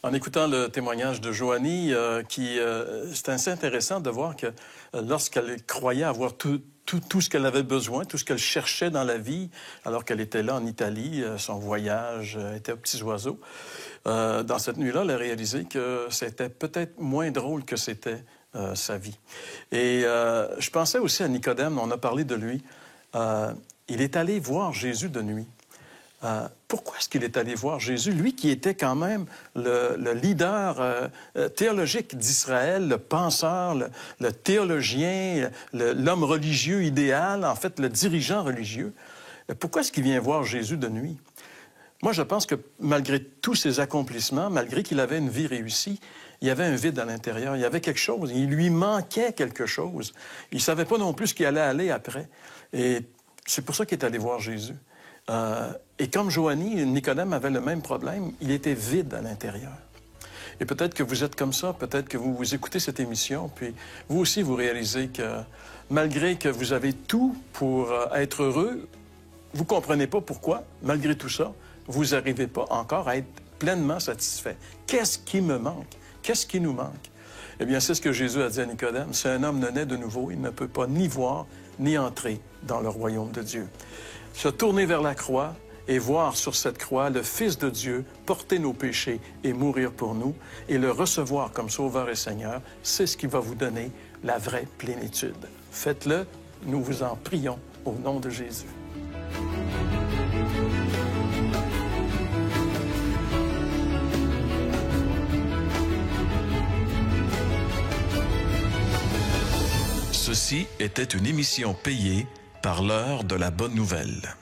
En écoutant le témoignage de Joanie, c'est assez intéressant de voir que lorsqu'elle croyait avoir tout ce qu'elle avait besoin, tout ce qu'elle cherchait dans la vie, alors qu'elle était là en Italie, son voyage était aux petits oiseaux, dans cette nuit-là, elle a réalisé que c'était peut-être moins drôle que c'était sa vie. Et je pensais aussi à Nicodème, on a parlé de lui. Il est allé voir Jésus de nuit. Pourquoi est-ce qu'il est allé voir Jésus? Lui qui était quand même le leader théologique d'Israël, le penseur, le théologien, l'homme religieux idéal, en fait, le dirigeant religieux. Pourquoi est-ce qu'il vient voir Jésus de nuit? Moi, je pense que malgré tous ses accomplissements, malgré qu'il avait une vie réussie, il y avait un vide à l'intérieur. Il y avait quelque chose. Il lui manquait quelque chose. Il ne savait pas non plus ce qui allait aller après. Et c'est pour ça qu'il est allé voir Jésus. Et comme Joanie, Nicodème avait le même problème, il était vide à l'intérieur. Et peut-être que vous êtes comme ça, peut-être que vous écoutez cette émission, puis vous aussi vous réalisez que malgré que vous avez tout pour être heureux, vous ne comprenez pas pourquoi, malgré tout ça, vous n'arrivez pas encore à être pleinement satisfait. Qu'est-ce qui me manque? Qu'est-ce qui nous manque? Eh bien, c'est ce que Jésus a dit à Nicodème. Si un homme ne naît de nouveau, il ne peut pas ni voir ni entrer dans le royaume de Dieu. Se tourner vers la croix et voir sur cette croix le Fils de Dieu porter nos péchés et mourir pour nous et le recevoir comme Sauveur et Seigneur, c'est ce qui va vous donner la vraie plénitude. Faites-le, nous vous en prions au nom de Jésus. Ceci était une émission payée par l'heure de la bonne nouvelle.